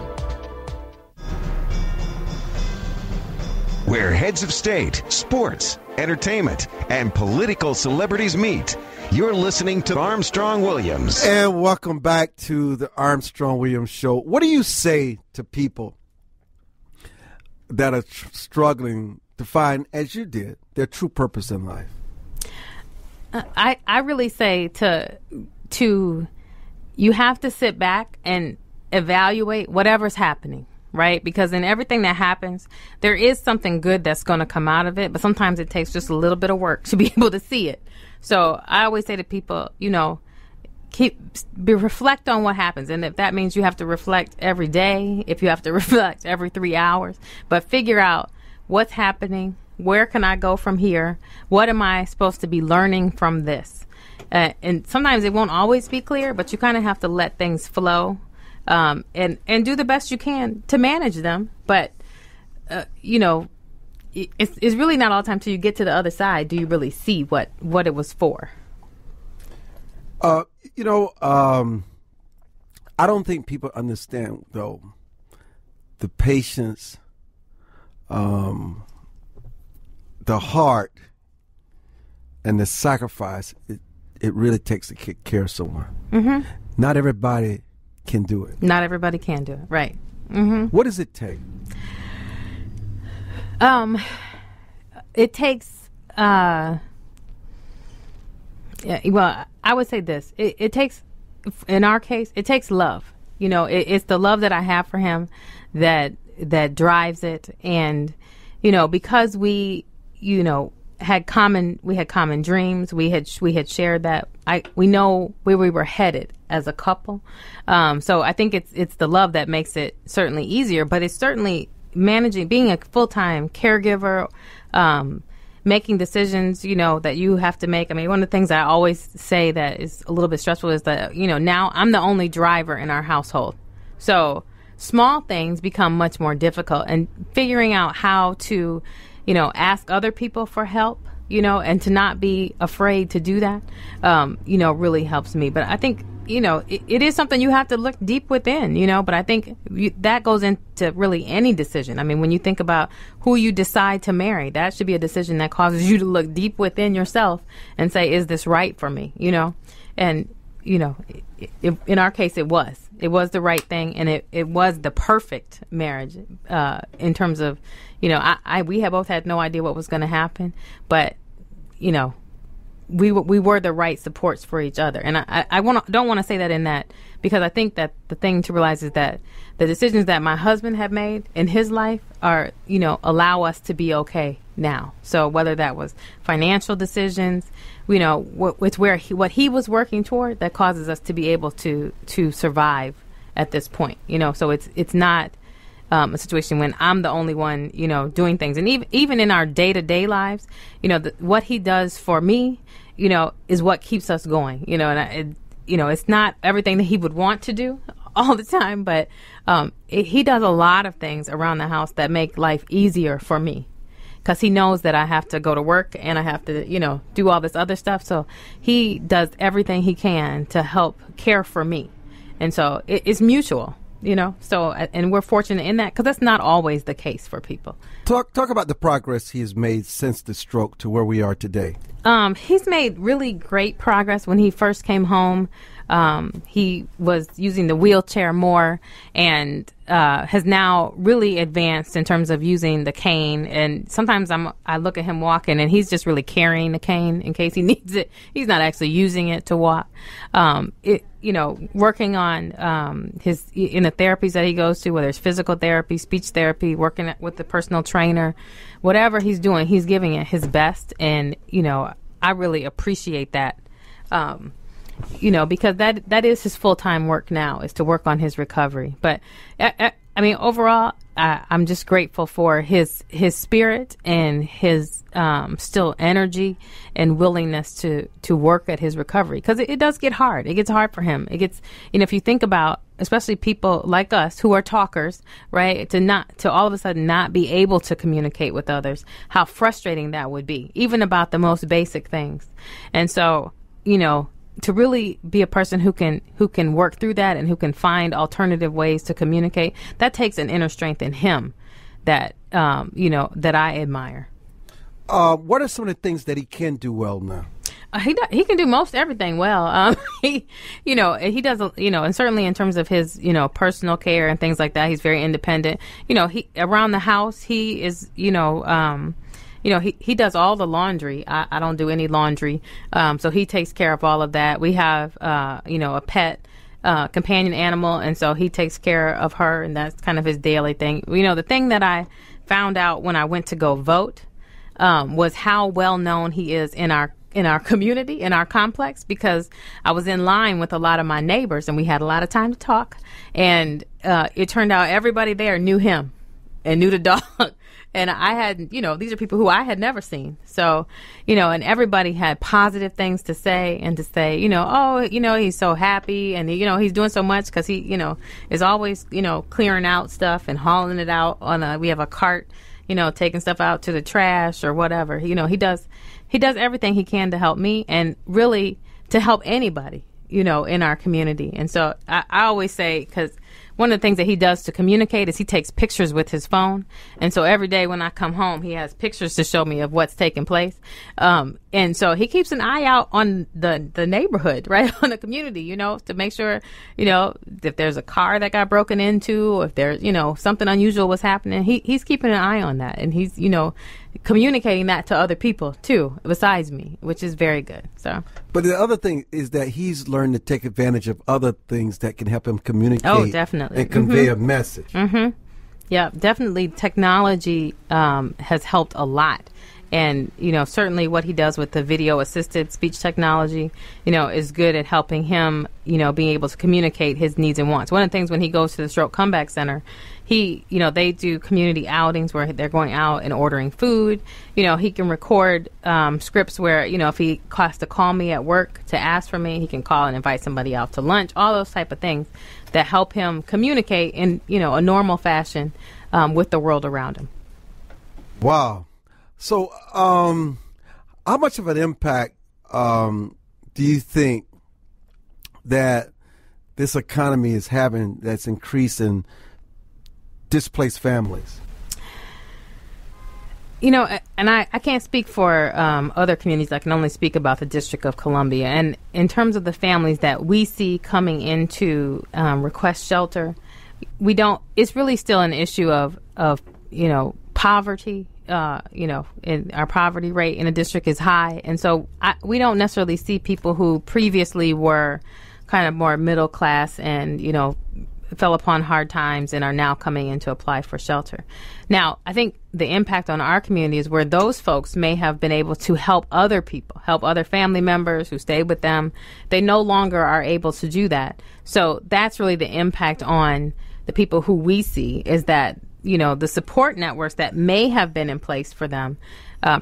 Where heads of state, sports, entertainment, and political celebrities meet. You're listening to Armstrong-Williams. And welcome back to the Armstrong-Williams Show. What do you say to people that are struggling to find, as you did, their true purpose in life? I really say to you have to sit back and evaluate whatever's happening. Right? Because in everything that happens, there is something good that's going to come out of it. But sometimes it takes just a little bit of work to be able to see it. So I always say to people, reflect on what happens. And if that means you have to reflect every day, if you have to reflect every 3 hours, but figure out what's happening. Where can I go from here? What am I supposed to be learning from this? And sometimes it won't always be clear, but you kind of have to let things flow. And do the best you can to manage them. But, it's really not all the time till you get to the other side do you really see what it was for. I don't think people understand, though, the patience, the heart, and the sacrifice it really takes to take care of someone. Mm-hmm. Not everybody can do it. Not everybody can do it, right. Mm-hmm. What does it take? It takes, I would say this. It takes, in our case, it takes love. It's the love that I have for him that drives it. And, because we had common dreams, we had shared that. We know where we were headed as a couple. So I think it's the love that makes it certainly easier, but it's certainly being a full-time caregiver, making decisions, that you have to make. I mean, one of the things I always say that is a little bit stressful is that, now I'm the only driver in our household. So small things become much more difficult, and figuring out how to, ask other people for help, and to not be afraid to do that, really helps me. But I think, it is something you have to look deep within, but I think that goes into really any decision. I mean, when you think about who you decide to marry, that should be a decision that causes you to look deep within yourself and say, is this right for me? And, in our case, it was the right thing, and it was the perfect marriage, in terms of, we had both had no idea what was going to happen, but, we were the right supports for each other. And I don't want to say that in that, because I think that the thing to realize is that the decisions that my husband had made in his life are, allow us to be okay now. So whether that was financial decisions, it's what he was working toward that causes us to be able to survive at this point. So it's not a situation when I'm the only one, doing things. And even in our day-to-day lives, what he does for me, is what keeps us going, and it's not everything that he would want to do all the time, but he does a lot of things around the house that make life easier for me, because he knows that I have to go to work and I have to, do all this other stuff. So he does everything he can to help care for me. And so it's mutual. So, and we're fortunate in that, because that's not always the case for people. Talk about the progress he has made since the stroke to where we are today. He's made really great progress. When he first came home, he was using the wheelchair more, and has now really advanced in terms of using the cane. And sometimes I look at him walking, and he's just really carrying the cane in case he needs it. He's not actually using it to walk. Working on in the therapies that he goes to, whether it's physical therapy, speech therapy, working with the personal trainer, whatever he's doing, he's giving it his best. And, I really appreciate that, because that is his full-time work now, is to work on his recovery. But, overall, I'm just grateful for his spirit and his still energy and willingness to work at his recovery, because it does get hard. It gets hard for him. It gets, if you think about, especially people like us who are talkers, right, to all of a sudden not be able to communicate with others, how frustrating that would be, even about the most basic things. And so, to really be a person who can work through that and who can find alternative ways to communicate, that takes an inner strength in him that that I admire. What are some of the things that he can do well now? He can do most everything well. He does, and certainly in terms of his, personal care and things like that, he's very independent. He around the house, he is, he does all the laundry. I don't do any laundry. So he takes care of all of that. We have, a pet, companion animal. And so he takes care of her, and that's kind of his daily thing. The thing that I found out when I went to go vote, was how well known he is in our community, in our complex, because I was in line with a lot of my neighbors and we had a lot of time to talk. And, it turned out everybody there knew him and knew the dog. And I had, these are people who I had never seen. So, and everybody had positive things to say, and to say, he's so happy, and, he's doing so much because he, is always, clearing out stuff and hauling it out on we have a cart, taking stuff out to the trash or whatever. He does everything he can to help me and really to help anybody, in our community. And so I always say, because one of the things that he does to communicate is he takes pictures with his phone. And so every day when I come home, he has pictures to show me of what's taking place. And so he keeps an eye out on the neighborhood, right, on the community, to make sure, if there's a car that got broken into, or if there's, something unusual was happening, he's keeping an eye on that. And he's, communicating that to other people, too, besides me, which is very good. So, but the other thing is that he's learned to take advantage of other things that can help him communicate. Oh, definitely. And convey a message. Mm-hmm. Yeah, definitely. Technology has helped a lot. And, certainly what he does with the video-assisted speech technology, is good at helping him, being able to communicate his needs and wants. One of the things when he goes to the Stroke Comeback Center, they do community outings where they're going out and ordering food. He can record scripts where, if he has to call me at work to ask for me, he can call and invite somebody out to lunch, all those type of things that help him communicate in, a normal fashion with the world around him. Wow. So, how much of an impact do you think that this economy is having that's increasing displaced families? And I can't speak for other communities. I can only speak about the District of Columbia. And in terms of the families that we see coming into request shelter, it's really still an issue of poverty. In our poverty rate in the district is high. And so we don't necessarily see people who previously were kind of more middle class and, fell upon hard times and are now coming in to apply for shelter. Now, I think the impact on our community is where those folks may have been able to help other people, help other family members who stayed with them. They no longer are able to do that. So that's really the impact on the people who we see, is that the support networks that may have been in place for them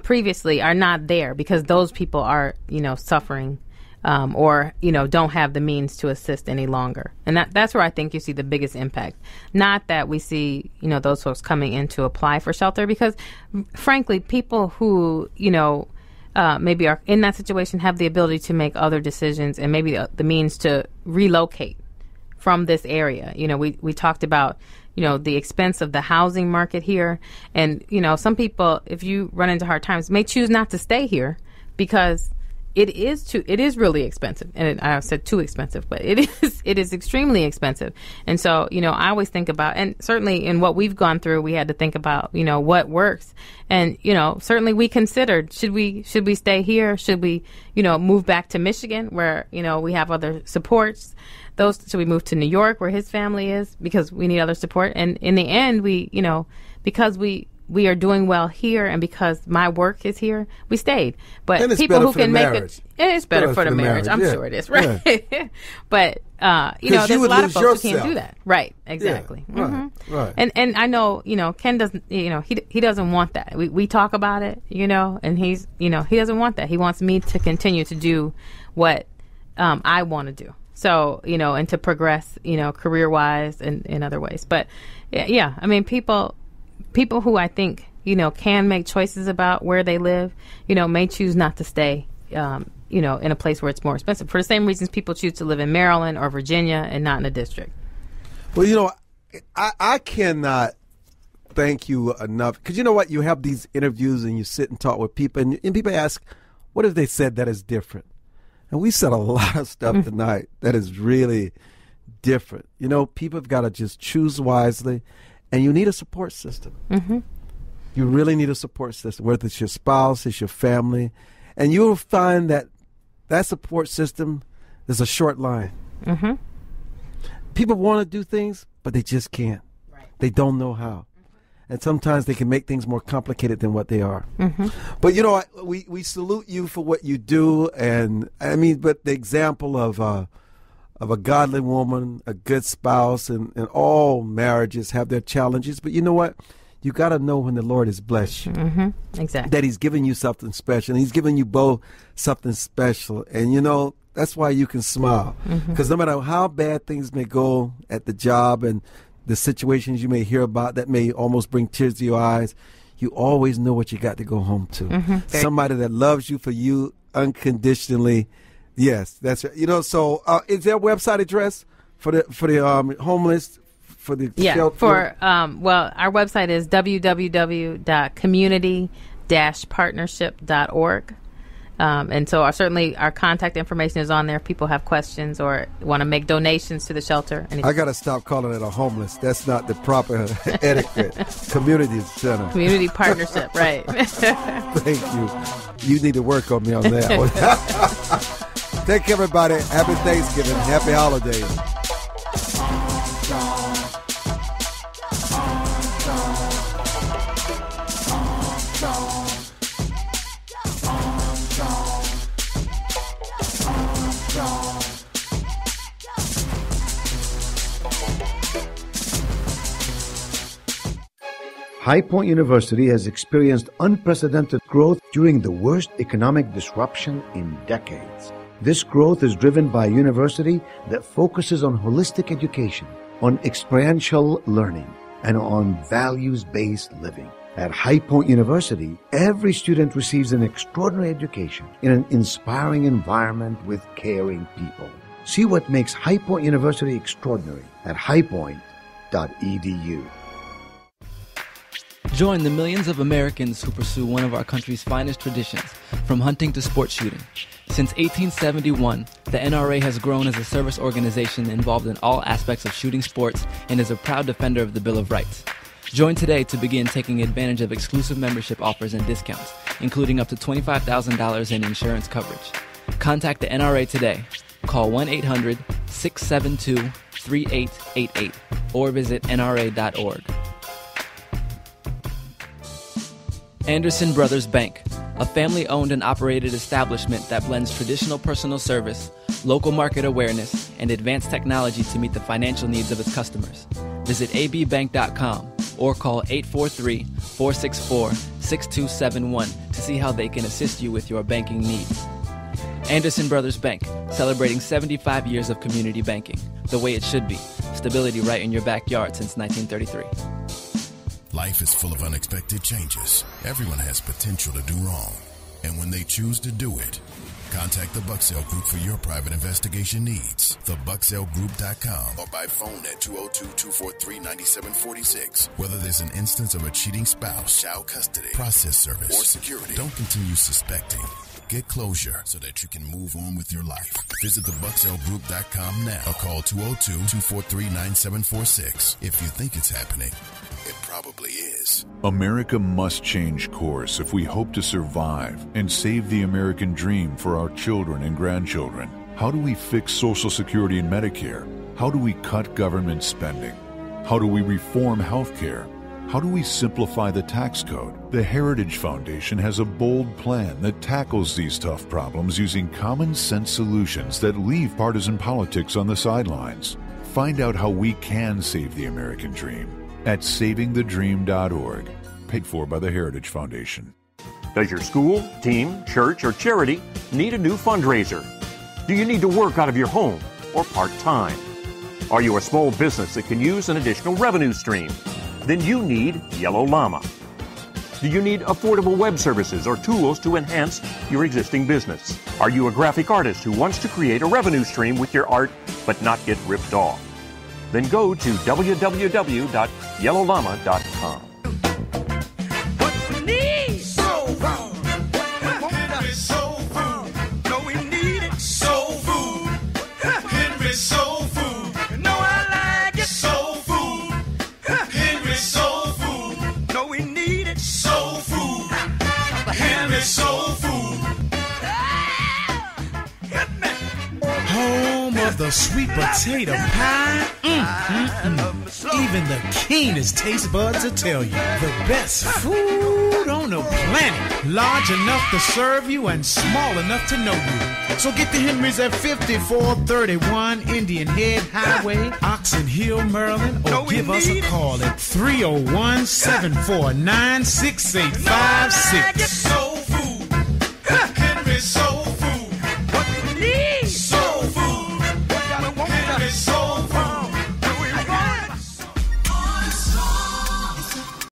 previously are not there because those people are, suffering or, don't have the means to assist any longer. And that's where I think you see the biggest impact. Not that we see, those folks coming in to apply for shelter, because, frankly, people who, maybe are in that situation have the ability to make other decisions and maybe the means to relocate from this area. We talked about the expense of the housing market here. And, some people, if you run into hard times, may choose not to stay here because it is really expensive. And I said too expensive, but it is extremely expensive. And so, I always think about, and certainly in what we've gone through, we had to think about, what works. And, certainly we considered, should we stay here? Should we, move back to Michigan where, we have other supports? Should we move to New York where his family is because we need other support? And in the end, because we are doing well here and because my work is here, we stayed. But people who can make it, it's better for the marriage. I'm sure it is, right? Yeah. But there's a lot of folks who can't do that, right? Exactly. Yeah, mm-hmm. Right. And I know, Ken doesn't, he doesn't want that. We talk about it, and he's, he doesn't want that. He wants me to continue to do what I want to do. So, and to progress, career-wise and in other ways. But, yeah, I mean, people who I think, can make choices about where they live, may choose not to stay, in a place where it's more expensive. For the same reasons people choose to live in Maryland or Virginia and not in a district. Well, I cannot thank you enough. Because you know what? You have these interviews and you sit and talk with people. And people ask, what if they said that is different? And we said a lot of stuff tonight that is really different. People have got to just choose wisely, and you need a support system. Mm-hmm. You really need a support system, whether it's your spouse, it's your family. And you'll find that support system is a short line. Mm-hmm. People want to do things, but they just can't. Right. They don't know how. And sometimes they can make things more complicated than what they are. Mm-hmm. But, we salute you for what you do. And, but the example of a godly woman, a good spouse, and all marriages have their challenges. But you know what? You got to know when the Lord has blessed you. Mm-hmm. Exactly. That he's given you something special. And he's given you both something special. And, that's why you can smile. Because no matter how bad things may go at the job and the situations you may hear about that may almost bring tears to your eyes, you always know what you got to go home to. Mm-hmm. Somebody that loves you for you unconditionally. Yes, that's right. You know, so is there a website address for the homeless? For the shelter? Well, our website is www.community-partnership.org. And so certainly our contact information is on there if people have questions or want to make donations to the shelter. I got to stop calling it a homeless. That's not the proper etiquette. Community center. Community partnership, right. Thank you. You need to work on me on that one. Take care, everybody. Happy Thanksgiving. Happy holidays. High Point University has experienced unprecedented growth during the worst economic disruption in decades. This growth is driven by a university that focuses on holistic education, on experiential learning, and on values-based living. At High Point University, every student receives an extraordinary education in an inspiring environment with caring people. See what makes High Point University extraordinary at highpoint.edu. Join the millions of Americans who pursue one of our country's finest traditions, from hunting to sport shooting. Since 1871, the NRA has grown as a service organization involved in all aspects of shooting sports and is a proud defender of the Bill of Rights. Join today to begin taking advantage of exclusive membership offers and discounts, including up to $25,000 in insurance coverage. Contact the NRA today. Call 1-800-672-3888 or visit nra.org. Anderson Brothers Bank, a family-owned and operated establishment that blends traditional personal service, local market awareness, and advanced technology to meet the financial needs of its customers. Visit abbank.com or call 843-464-6271 to see how they can assist you with your banking needs. Anderson Brothers Bank, celebrating 75 years of community banking, the way it should be. Stability right in your backyard since 1933. Life is full of unexpected changes. Everyone has potential to do wrong. And when they choose to do it, contact the Bucksell Group for your private investigation needs. TheBucksellGroup.com or by phone at 202-243-9746. Whether there's an instance of a cheating spouse, child custody, process service, or security, don't continue suspecting. Get closure so that you can move on with your life. Visit TheBucksellGroup.com now or call 202-243-9746. If you think it's happening, it probably is. America must change course if we hope to survive and save the American dream for our children and grandchildren. How do we fix Social Security and Medicare? How do we cut government spending? How do we reform health care? How do we simplify the tax code? The Heritage Foundation has a bold plan that tackles these tough problems using common sense solutions that leave partisan politics on the sidelines. Find out how we can save the American dream at savingthedream.org, paid for by the Heritage Foundation. Does your school, team, church, or charity need a new fundraiser? Do you need to work out of your home or part-time? Are you a small business that can use an additional revenue stream? Then you need Yellow Llama. Do you need affordable web services or tools to enhance your existing business? Are you a graphic artist who wants to create a revenue stream with your art but not get ripped off? Then go to www.yellowllama.com. Home of the sweet potato pie. Even the keenest taste buds will tell you the best food on the planet. Large enough to serve you and small enough to know you. So get the Henrys at 5431 Indian Head Highway, Oxon Hill, Maryland, or give us a call at 301-749-6856.